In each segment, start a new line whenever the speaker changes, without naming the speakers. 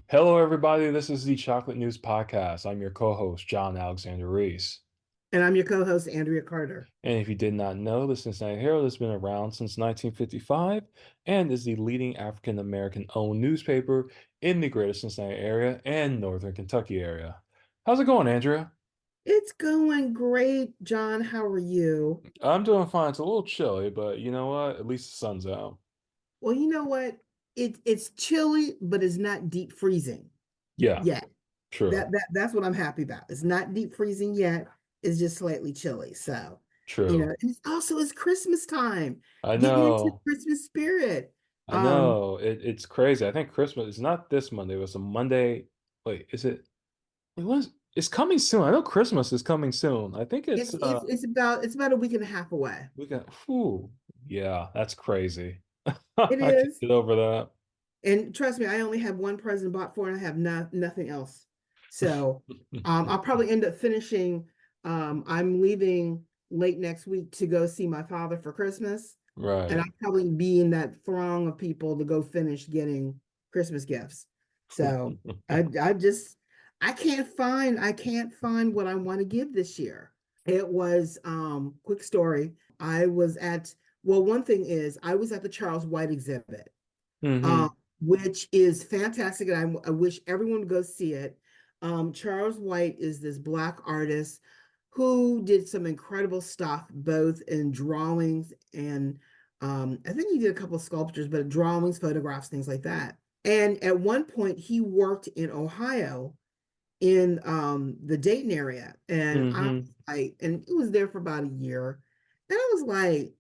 Hello, everybody. This is the Chocolate News Podcast. I'm your co-host, John Alexander Reese.
And I'm your co-host, Andrea Carter.
And if you did not know, the Cincinnati Herald has been around since 1955 and is the leading African American owned newspaper in the greater Cincinnati area and northern Kentucky area. How's it going, Andrea?
It's going great, John. How are you?
I'm doing fine. It's a little chilly, but you know what? At least the sun's out.
Well, you know what? It's chilly, but it's not deep freezing
Yeah,
yet.
true,
That's what I'm happy about. It's not deep freezing yet. It's just slightly chilly. So,
true.
and it's Christmas time,
I
getting into
know.
Christmas spirit.
I
Um,
know. It's crazy. I think Christmas is not this Monday. It was a Monday. Wait, is it? It was. It's coming soon. I know Christmas is coming soon. I think it's
it's about a week and a half away.
we got. Whew, yeah, that's crazy.
It
I can't
is.
get over that.
And trust me, I only have one present bought for, and I have nothing else. So I'll probably end up finishing. I'm leaving late next week to go see my father for Christmas, and
Right.
I'll probably be in that throng of people to go finish getting Christmas gifts. So I just I can't find what I want to give this year. It was quick story. I was at well, one thing is I was at the Charles White exhibit, um,
Hmm.
which is fantastic. And I wish everyone would go see it. Charles White is this Black artist who did some incredible stuff, both in drawings and I think he did a couple of sculptures, but drawings, photographs, things like that. And at one point, he worked in Ohio in the Dayton area, and
Hmm.
and he was there for about a year. And I was like,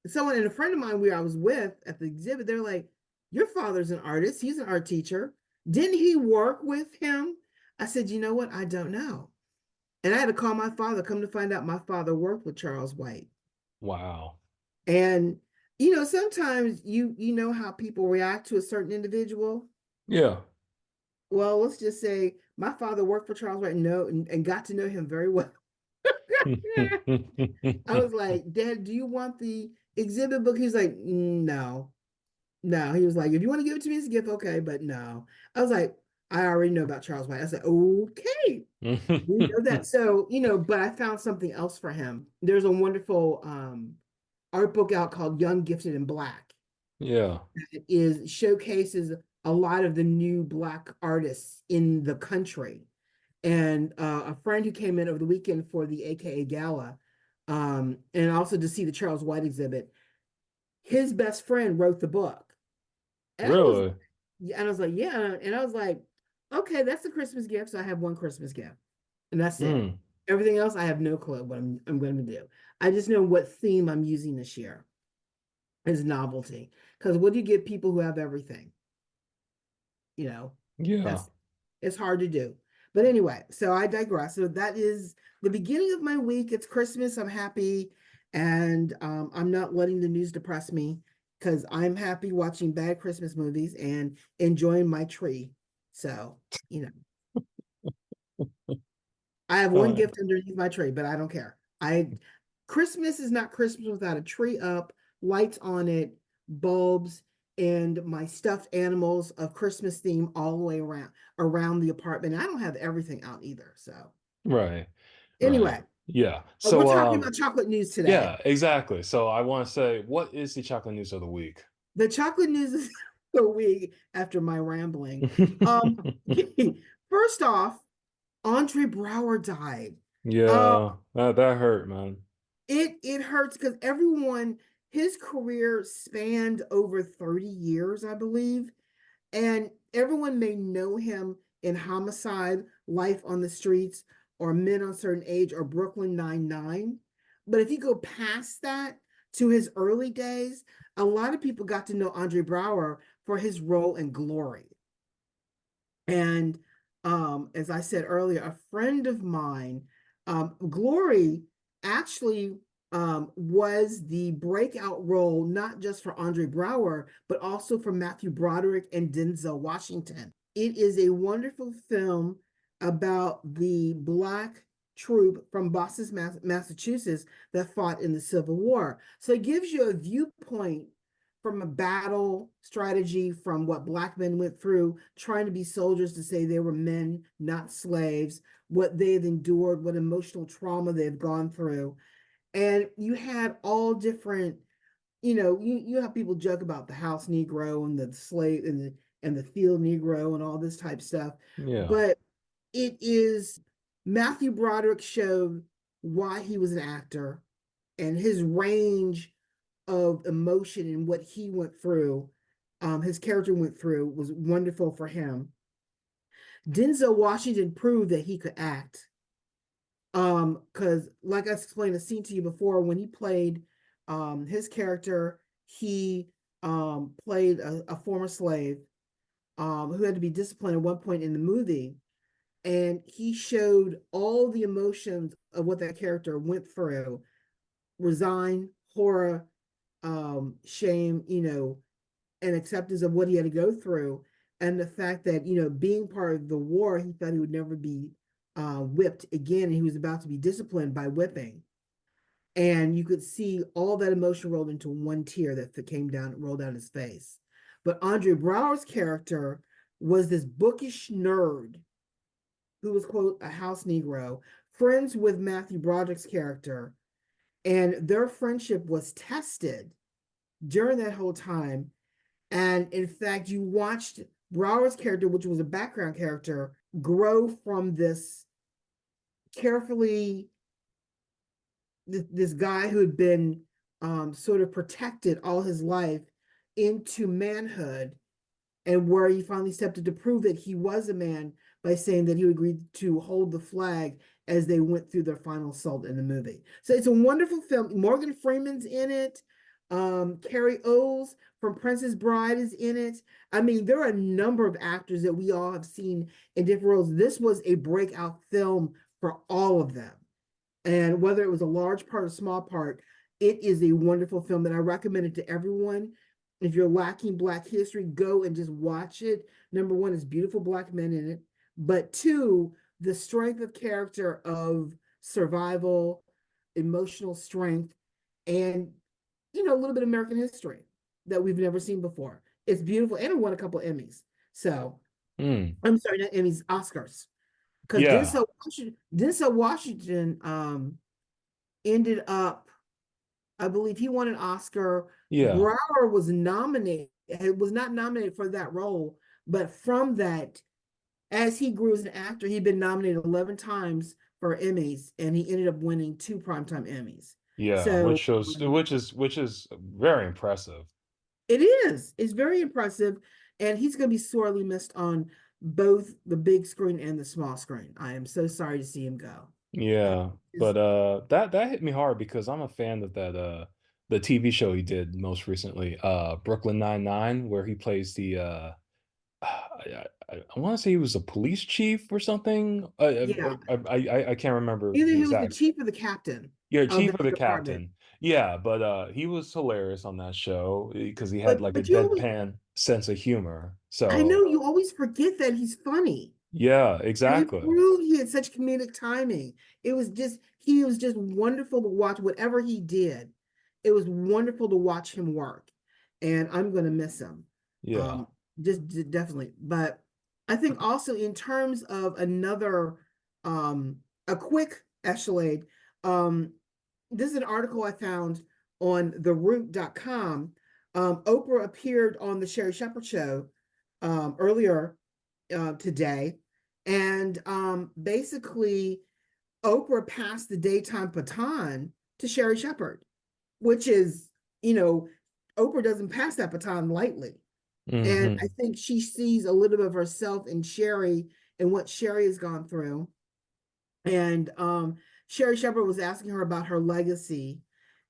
someone and a friend of mine where I was with at the exhibit, they're like, your father's an artist. He's an art teacher. Didn't he work with him? I said, you know what? I don't know. And I had to call my father, come to find out my father worked with Charles White.
Wow.
And sometimes you know how people react to a certain individual.
Yeah.
Well, let's just say my father worked for Charles White, no, and got to know him very well. I was like, Dad, do you want the exhibit book? He's like, no. No, he was like, if you want to give it to me as a gift, okay, but no. I was like, I already know about Charles White. I said, okay, we know that. So, but I found something else for him. There's a wonderful art book out called Young, Gifted, and Black.
Yeah.
It is showcases a lot of the new Black artists in the country. And a friend who came in over the weekend for the AKA Gala, and also to see the Charles White exhibit, his best friend wrote the book. And I was
Really?
And I was like, yeah. And I was like, okay, that's the Christmas gift. So I have one Christmas gift. And that's it.
Mm.
Everything else, I have no clue what I'm going to do. I just know what theme I'm using this year is novelty. Because what do you give people who have everything? You know,
Yeah.
that's it's hard to do. But anyway, so I digress. So that is the beginning of my week. It's Christmas. I'm happy. And I'm not letting the news depress me because I'm happy watching bad Christmas movies and enjoying my tree. So, you know, I have one
Uh,
gift underneath my tree, but I don't care. Christmas is not Christmas without a tree up, lights on it, bulbs, and my stuffed animals of Christmas theme all the way around the apartment. I don't have everything out either. So
right. Right.
anyway,
Yeah.
we're
So
talking about chocolate news today.
yeah, exactly. So I want to say, what is the chocolate news of the week?
The chocolate news is a week after my rambling. First off, Andre Braugher died. Uh,
Yeah, that hurt, man.
it hurts because everyone his career spanned over 30 years, I believe, and everyone may know him in Homicide, Life on the Streets, or Men on Certain Age, or Brooklyn Nine-Nine. But if you go past that to his early days, a lot of people got to know Andre Braugher for his role in Glory. And as I said earlier, a friend of mine, Glory actually was the breakout role, not just for Andre Braugher, but also for Matthew Broderick and Denzel Washington. It is a wonderful film about the Black troop from Boston, Massachusetts that fought in the Civil War. So it gives you a viewpoint from a battle strategy, from what Black men went through, trying to be soldiers to say they were men, not slaves, what they've endured, what emotional trauma they've gone through. And you had all different, you have people joke about the house Negro and the slave and the field Negro and all this type stuff.
Yeah.
But it is Matthew Broderick showed why he was an actor and his range of emotion and what he went through, his character went through, was wonderful for him. Denzel Washington proved that he could act. Because like I explained a scene to you before, when he played his character, he played a former slave who had to be disciplined at one point in the movie, and he showed all the emotions of what that character went through: resign, horror, shame, and acceptance of what he had to go through, and the fact that being part of the war, he thought he would never be whipped again, and he was about to be disciplined by whipping. And you could see all that emotion rolled into one tear that came down, rolled down his face. But Andre Braugher's character was this bookish nerd who was, quote, a house Negro, friends with Matthew Broderick's character, and their friendship was tested during that whole time. And in fact, you watched Brower's character, which was a background character, grow from this carefully, this guy who had been sort of protected all his life, into manhood, and where he finally stepped up to prove that he was a man by saying that he agreed to hold the flag as they went through their final assault in the movie. So it's a wonderful film. Morgan Freeman's in it. Carrie Oles from Princess Bride is in it. I mean, there are a number of actors that we all have seen in different roles. This was a breakout film for all of them. And whether it was a large part or small part, it is a wonderful film that I recommend it to everyone. If you're lacking Black history, go and just watch it. Number one, it's beautiful Black men in it. But two, the strength of character of survival, emotional strength, and a little bit of American history that we've never seen before. It's beautiful, and it won a couple of Emmys. So
Mm.
I'm sorry, not Emmys, Oscars. Because
Yeah.
Denzel Washington ended up, I believe he won an Oscar.
Yeah.
Brower was not nominated for that role, but from that, as he grew as an actor, he'd been nominated 11 times for Emmys, and he ended up winning 2 Primetime Emmys.
Yeah.
So
Which is very impressive.
it's very impressive, and he's going to be sorely missed on both the big screen and the small screen. I am so sorry to see him go. Uh,
Yeah. But that hit me hard because I'm a fan of that the TV show he did most recently, Brooklyn Nine-Nine, where he plays the I want to say he was a police chief or something.
yeah,
I can't remember
either
the
he was the
exact.
chief or the captain
Yeah,
of
chief
that
or the
department.
captain. Yeah, but he was hilarious on that show because he had
But
like a
but you always,
deadpan sense of humor.
I know
So
you always forget that he's funny.
yeah,
And he
exactly.
proved he had such comedic timing. He was just wonderful to watch. Whatever he did, it was wonderful to watch him work. And I'm going to miss him.
Yeah.
Um, definitely. But I think also in terms of another, a quick accolade, this is an article I found on theroot.com. Oprah appeared on the Sherry Shepherd show earlier today. And basically, Oprah passed the daytime baton to Sherry Shepherd, which is, you know, Oprah doesn't pass that baton lightly. And I
Hmm.
think she sees a little bit of herself in Sherry and what Sherry has gone through. And Sherry Shepherd was asking her about her legacy,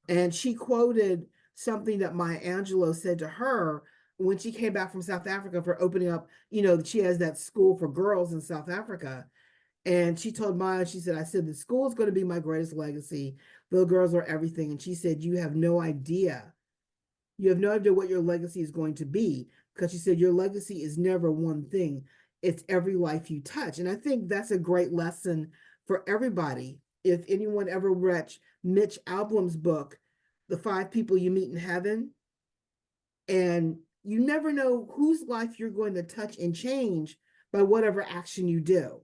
and she quoted something that Maya Angelou said to her when she came back from South Africa for opening up, she has that school for girls in South Africa. And she told Maya, she said, I said, the school is going to be my greatest legacy. The girls are everything. And she said, you have no idea. You have no idea what your legacy is going to be, because she said, your legacy is never one thing. It's every life you touch. And I think that's a great lesson for everybody. If anyone ever read Mitch Albom's book, The Five People You Meet in Heaven, And you never know whose life you're going to touch and change by whatever action you do.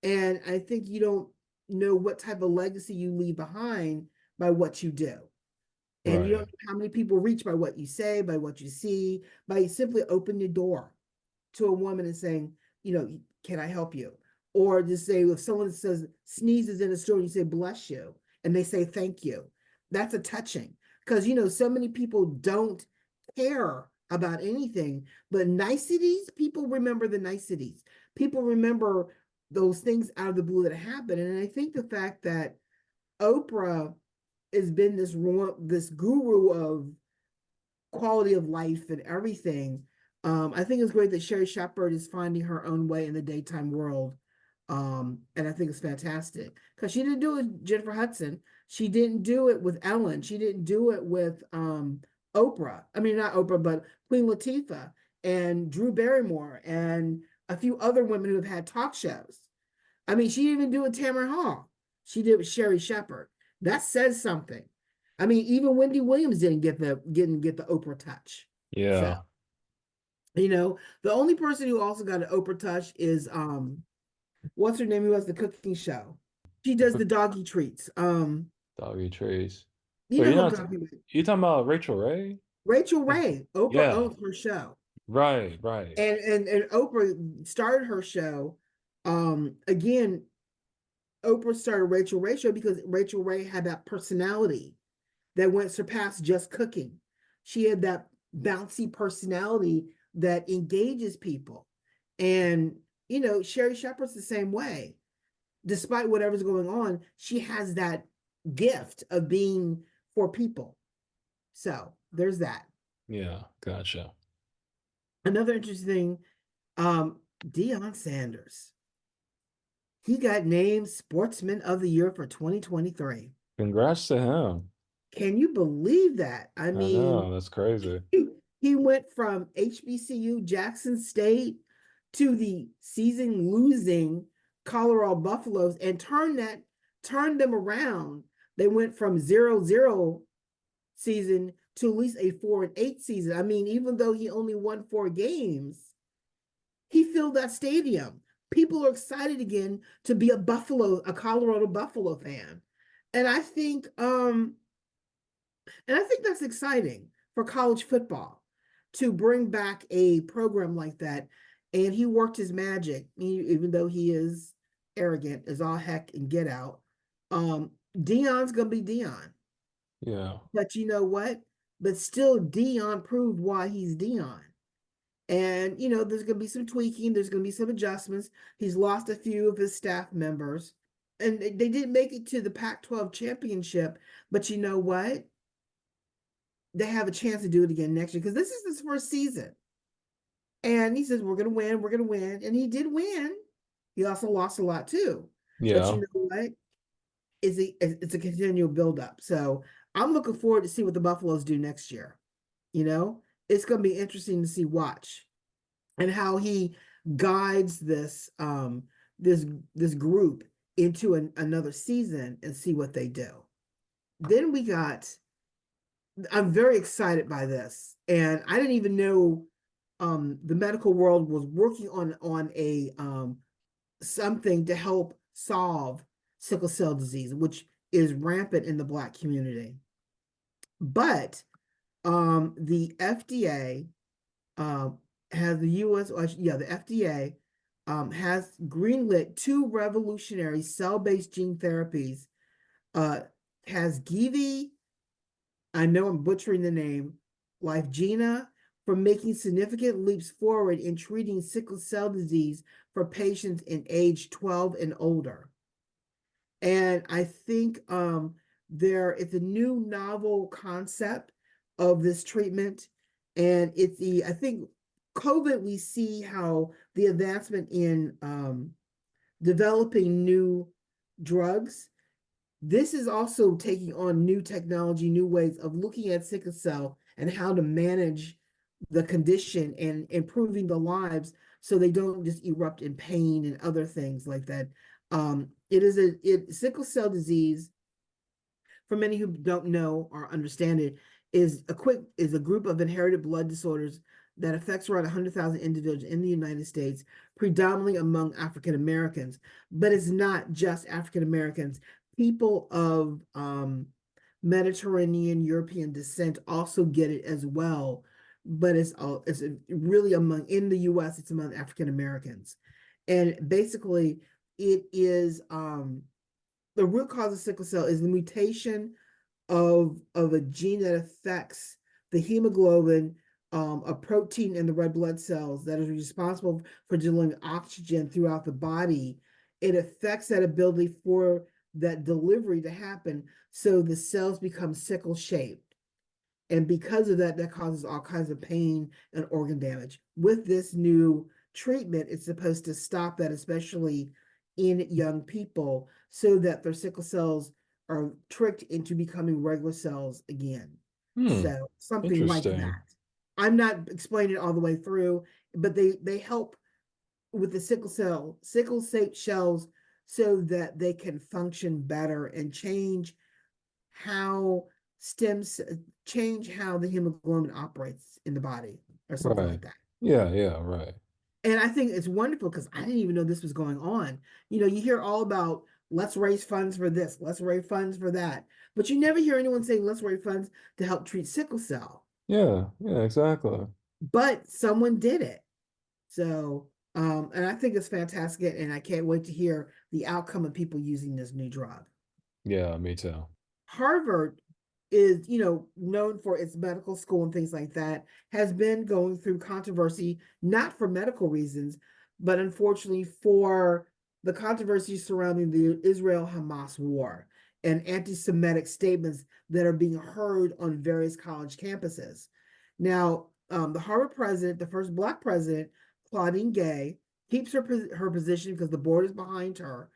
And I think you don't know what type of legacy you leave behind by what you do. And you don't
Right.
know how many people reach by what you say, by what you see, by simply open the door to a woman and saying, can I help you? Or just say, if someone says sneezes in a store, you say, bless you, and they say, thank you. That's a touching. Because, so many people don't care about anything, but niceties, people remember the niceties. People remember those things out of the blue that happen. And I think the fact that Oprah has been this guru of quality of life and everything. I think it's great that Sherry Shepherd is finding her own way in the daytime world. And I think it's fantastic because she didn't do it with Jennifer Hudson. She didn't do it with Ellen. She didn't do it with Oprah. I mean, not Oprah, but Queen Latifah and Drew Barrymore and a few other women who have had talk shows. I mean, she didn't even do it with Tamara Hall. She did it with Sherry Shepherd. That says something. I mean, even Wendy Williams didn't get the Oprah touch. So,
Yeah.
the only person who also got an Oprah touch is what's her name, who has the cooking show. She
The
does the
cook
doggy treats.
doggy trees.
You
But
know
you're
who I'm
not
talking about.
you talking about Rachel Ray?
Rachel
Yeah.
Ray. Oprah
Yeah.
owns her show.
Right, right.
And Oprah started her show. Again, Oprah started Rachel Ray show because Rachel Ray had that personality that went surpassed just cooking. She had that bouncy personality that engages people. And, Sherry Shepherd's the same way. Despite whatever's going on, she has that gift of being for people. So there's that.
Yeah, gotcha.
Another interesting thing, Deion Sanders. He got named Sportsman of the Year for 2023.
Congrats to him.
Can you believe that? I
I
mean,
know, that's crazy.
he went from HBCU Jackson State to the season losing Colorado Buffaloes and turned them around. They went from 0-0 season to at least a 4-8 season. I mean, even though he only won 4 games, he filled that stadium. People are excited again to be a Colorado Buffalo fan. And I think that's exciting for college football to bring back a program like that. And he worked his magic, even though he is arrogant as all heck and get out. Deion's gonna be Deion.
Yeah.
But you know what? But still, Deion proved why he's Deion. And there's gonna be some tweaking, there's gonna be some adjustments. He's lost a few of his staff members, and they didn't make it to the Pac-12 championship. But you know what? They have a chance to do it again next year because this is his first season. And he says, we're going to win, we're going to win. And he did win. He also lost a lot too. But you
Yeah.
know what? It's a continual buildup. So I'm looking forward to see what the Buffaloes do next year. You know, it's going to be interesting to see watch and how he guides this group into another season and see what they do. Then I'm very excited by this. And I didn't even know the medical world was working on a something to help solve sickle cell disease, which is rampant in the Black community. But the FDA has the U.S. The FDA has greenlit 2 revolutionary cell-based gene therapies. Has Givi, I know I'm butchering the name, Lyfgenia, for making significant leaps forward in treating sickle cell disease for patients in age 12 and older. And I think it's a new novel concept of this treatment. And I think COVID, we see how the advancement in developing new drugs. This is also taking on new technology, new ways of looking at sickle cell and how to manage the condition and improving the lives so they don't just erupt in pain and other things like that. Sickle cell disease, for many who don't know or understand it, is a group of inherited blood disorders that affects around 100,000 individuals in the United States, predominantly among African Americans. But it's not just African Americans. People of Mediterranean European descent also get it as well. But it's really among in the U.S. It's among African Americans, and basically it is the root cause of sickle cell is the mutation of a gene that affects the hemoglobin, a protein in the red blood cells that is responsible for delivering oxygen throughout the body. It affects that ability for that delivery to happen, so the cells become sickle shaped. And because of that, that causes all kinds of pain and organ damage. With this new treatment, it's supposed to stop that, especially in young people, so that their sickle cells are tricked into becoming regular cells again.
Hmm.
So something like
Interesting.
that. I'm not explaining it all the way through, but they help with the sickle shaped shells, so that they can function better and how stems change how the hemoglobin operates in the body or something
Right.
like that.
Yeah, yeah, right.
And I think it's wonderful because I didn't even know this was going on. You hear all about let's raise funds for this, let's raise funds for that, but you never hear anyone saying let's raise funds to help treat sickle cell.
Yeah, yeah, exactly.
But someone did it. So, and I think it's fantastic, and I can't wait to hear the outcome of people using this new drug.
Yeah, me too.
Harvard is, known for its medical school and things like that, has been going through controversy, not for medical reasons, but unfortunately for the controversy surrounding the Israel Hamas war and anti Semitic statements that are being heard on various college campuses. Now, the Harvard president, the first Black president, Claudine Gay, keeps her position because the board is behind her.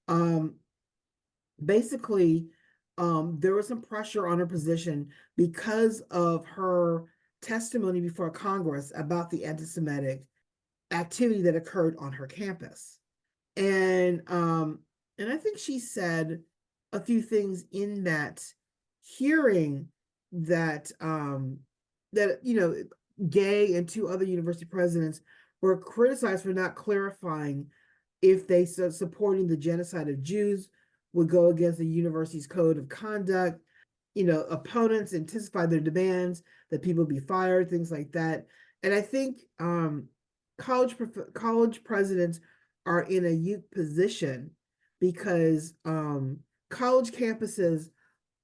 Um, Basically, there was some pressure on her position because of her testimony before Congress about the anti-Semitic activity that occurred on her campus. And I think she said a few things in that hearing that Gay and two other university presidents were criticized for not clarifying if they supporting the genocide of Jews would go against the university's code of conduct. Opponents intensify their demands that people be fired, things like that. And I think college presidents are in a unique position because college campuses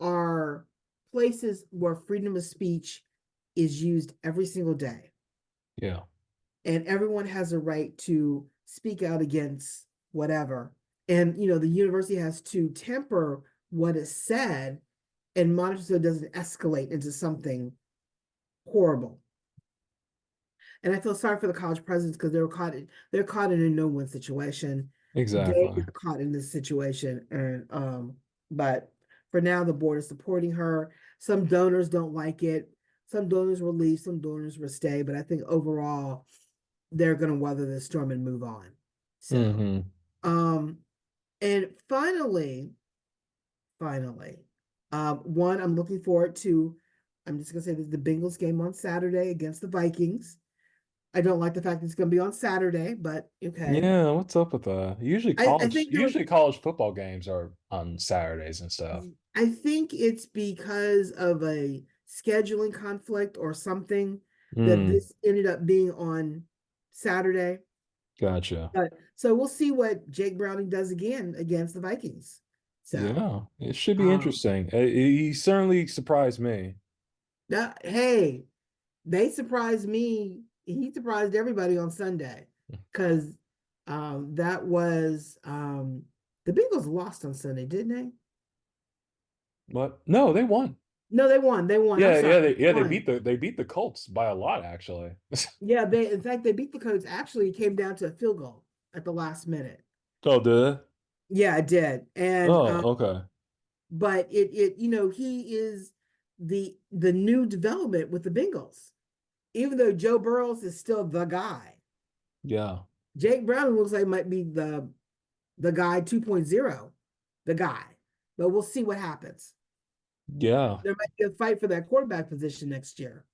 are places where freedom of speech is used every single day,
Yeah.
and everyone has a right to speak out against whatever. And the university has to temper what is said and monitor so it doesn't escalate into something horrible. And I feel sorry for the college presidents because they're caught in a no-win situation. Gay
Exactly.
got caught in this situation, and but for now the board is supporting her. Some donors don't like it. Some donors will leave, some donors will stay, but I think overall they're going to weather the storm and move on. So,
Mm-hmm.
um, and finally, one I'm looking forward to. I'm just gonna say this: the Bengals game on Saturday against the Vikings. I don't like the fact that it's gonna be on Saturday, but okay.
Yeah, what's up with that? Usually
I
college,
think
usually college football games are on Saturdays and stuff.
I think it's because of a scheduling conflict or something that
Mm,
this ended up being on Saturday.
gotcha.
But so we'll see what Jake Browning does again against the Vikings. So,
Yeah, it should be
um,
interesting. He certainly surprised me.
hey, they surprised me. He surprised everybody on Sunday because that was the Bengals lost on Sunday, didn't they?
What? No, they won.
No, they won. They won. I'm
Yeah,
sorry.
yeah,
They
they
won.
beat the Colts by a lot actually.
Yeah, they in fact they beat the Codes. Actually, it came down to a field goal at the last minute.
Oh, did it?
Yeah, it did. And
Oh, okay.
but he is the new development with the Bengals. Even though Joe Burrows is still the guy,
Yeah.
Jake Browning looks like might be the guy 2.0, the guy. But we'll see what happens.
Yeah.
There might be a fight for that quarterback position next year.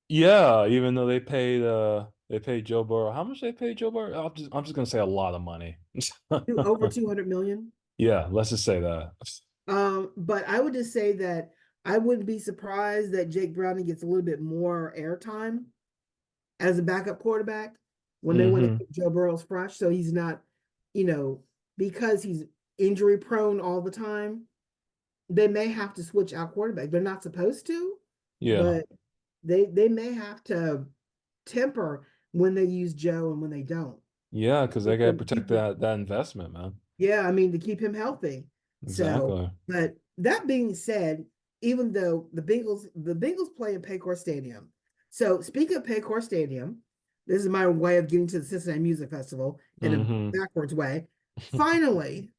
Yeah, even though they paid Joe Burrow. How much they paid Joe Burrow? I'm just gonna say a lot of money.
Over 200 million.
Yeah, let's just say that.
But I would just say that I wouldn't be surprised that Jake Browning gets a little bit more airtime as a backup quarterback when they want to
Hmm.
keep Joe Burrow's fresh. So he's not, you know, because he's injury prone all the time, they may have to switch out quarterback. They're not supposed to,
Yeah.
but they may have to temper when they use Joe and when they don't.
Yeah, because they gotta protect
Keep him,
that investment, man.
yeah, I mean to keep him healthy. So,
Exactly.
but that being said, even though the Bengals play in Paycor Stadium. So speaking of Paycor Stadium, this is my way of getting to the Cincinnati Music Festival in a
Hmm.
backwards way. Finally,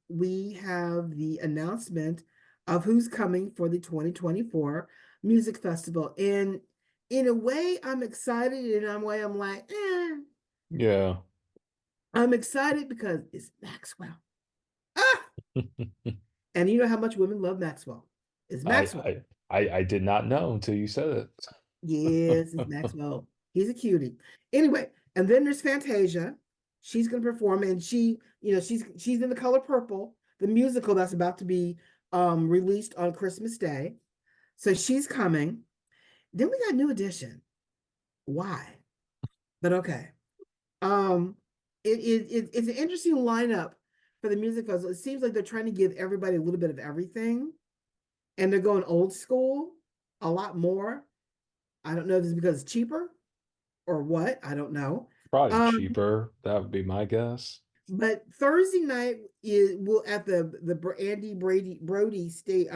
we have the announcement of who's coming for the 2024 Music Festival. And in a way, I'm excited, and in a way, I'm like,
Yeah.
I'm excited because it's Maxwell. Ah! And you know how much women love Maxwell. It's
I
Maxwell.
I did not know until you said
Yes, it's
it.
Maxwell. He's a cutie. Anyway, and then there's Fantasia. She's gonna perform, and she's in The Color Purple, the musical that's about to be released on Christmas Day. So she's coming. Then we got New Edition. Why? But okay. Um, it's an interesting lineup for the music festival. It seems like they're trying to give everybody a little bit of everything, and they're going old school a lot more. I don't know if it's because it's cheaper or what. I don't know.
Probably
Um,
cheaper. That would be my guess.
but Thursday night is will at the Andy Brody State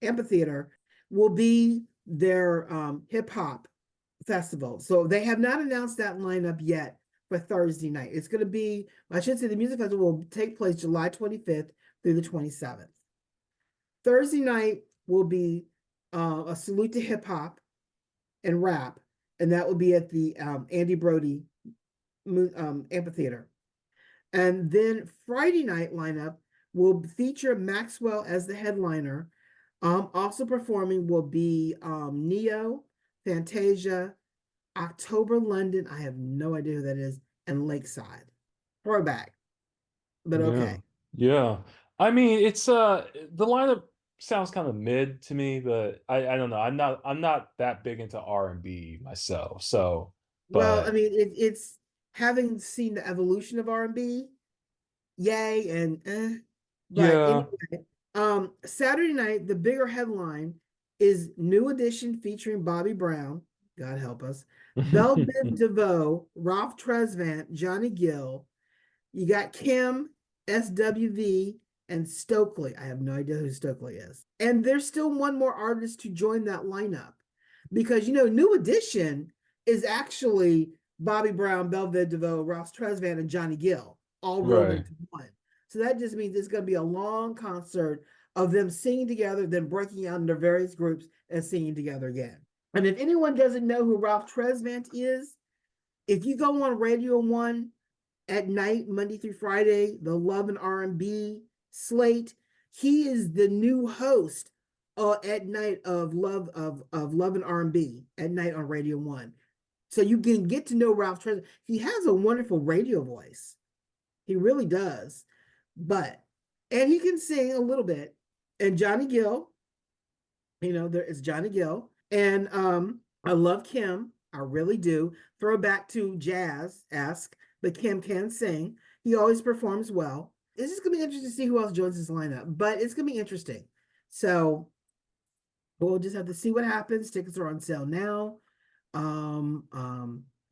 amphitheater will be their hip hop festival. So they have not announced that lineup yet for Thursday night. It's going to be, I should say, the music festival will take place July 25th through the 27th. Thursday night will be a salute to hip hop and rap, and that will be at the Andy Brody amphitheater. And then Friday night lineup will feature Maxwell as the headliner. Also performing will be Neo, Fantasia, October London. I have no idea who that is, and Lakeside. Throwback, but
Yeah.
okay.
Yeah. I mean, it's the lineup sounds kind of mid to me, but I don't know. I'm not that big into R&B myself. So,
Well, I
but
mean, it's having seen the evolution of R&B, yay and but
yeah.
anyway, Saturday night the bigger headline is New Edition featuring Bobby Brown, God help us, Belle Biv DeVoe, Ralph Tresvant, Johnny Gill. You got Kim, SWV, and Stokely. I have no idea who Stokely is. And there's still one more artist to join that lineup because New Edition is actually Bobby Brown, Belvin DeVoe, Ross Tresvant, and Johnny Gill all rolled
Right.
into one. So that just means it's going to be a long concert of them singing together, then breaking out into various groups and singing together again. And if anyone doesn't know who Ralph Tresvant is, if you go on Radio One at night, Monday through Friday, the Love and R&B slate. He is the new host at night of Love and R&B at night on Radio One. So you can get to know Ralph Tresvant. He has a wonderful radio voice. He really does. But and he can sing a little bit. And Johnny Gill, there is Johnny Gill. And I love Kim. I really do. Throwback to jazz esque, but Kim can sing. He always performs well. It's just gonna be interesting to see who else joins this lineup, but it's gonna be interesting. So we'll just have to see what happens. Tickets are on sale now.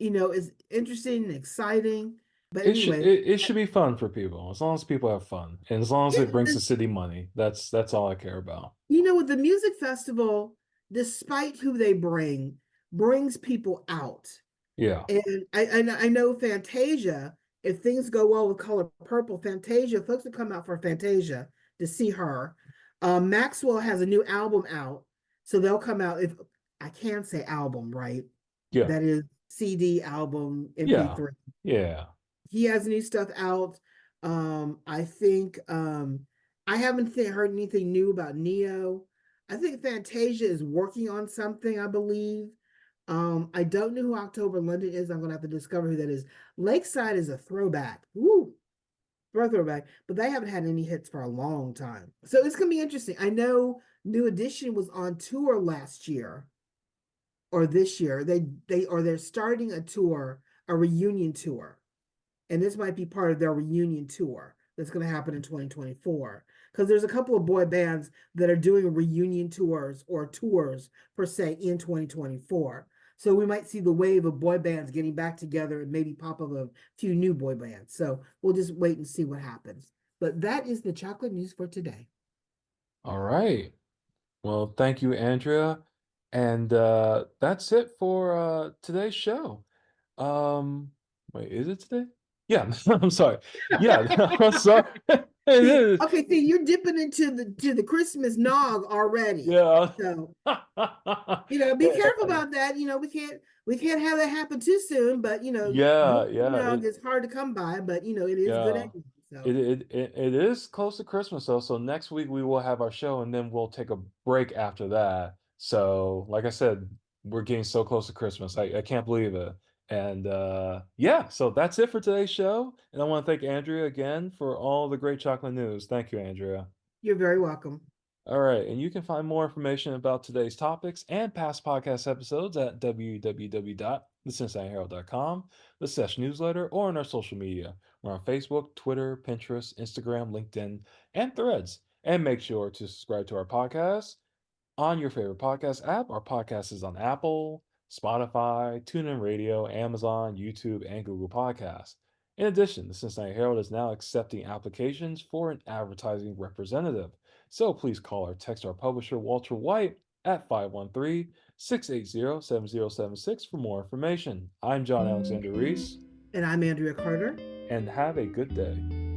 It's interesting and exciting. But anyway,
It should be fun for people as long as people have fun and as long as it
it
brings the
is,
city money. That's all I care about.
with the music festival, despite who they bring, brings people out.
Yeah.
And I know Fantasia, if things go well with Color Purple, Fantasia, folks will come out for Fantasia to see her. Maxwell has a new album out, so they'll come out. If I can say album, right?
Yeah.
That is CD, album,
Yeah.
MP3.
Yeah.
He has new stuff out. I think I haven't heard anything new about Neo. I think Fantasia is working on something, I believe. I don't know who October London is. I'm gonna have to discover who that is. Lakeside is a throwback. Woo, throwback, but they haven't had any hits for a long time. So it's gonna be interesting. I know New Edition was on tour last year or this year. They're starting a tour, a reunion tour, and this might be part of their reunion tour that's going to happen in 2024, because there's a couple of boy bands that are doing reunion tours or tours per se in 2024. So we might see the wave of boy bands getting back together and maybe pop up a few new boy bands. So we'll just wait and see what happens. But that is the chocolate news for today.
All right. Well, thank you, Andrea. And that's it for today's show. Wait, is it today? Yeah, I'm sorry. Yeah, I'm sorry. It
See,
is.
okay, see, you're dipping into the Christmas nog already.
Yeah.
So be careful about that. We can't have that happen too soon, but
Yeah,
good
yeah.
nog is hard to come by, but it is good
Yeah.
anyway.
It,
So
it it it is close to Christmas though, so next week we will have our show and then we'll take a break after that. So, like I said, we're getting so close to Christmas. I can't believe it. And yeah, so that's it for today's show. And I want to thank Andrea again for all the great chocolate news. Thank you, Andrea.
you're very welcome.
All right, and you can find more information about today's topics and past podcast episodes at www.thecincinnatiherald.com, the Sesh newsletter, or on our social media. We're on Facebook, Twitter, Pinterest, Instagram, LinkedIn, and Threads. And make sure to subscribe to our podcast on your favorite podcast app. Our podcast is on Apple, Spotify, TuneIn Radio, Amazon, YouTube, and Google Podcasts. In addition, the Cincinnati Herald is now accepting applications for an advertising representative. So please call or text our publisher, Walter White, at 513-680-7076 for more information. I'm John Alexander Reese,
And I'm Andrea Carter.
and have a good day.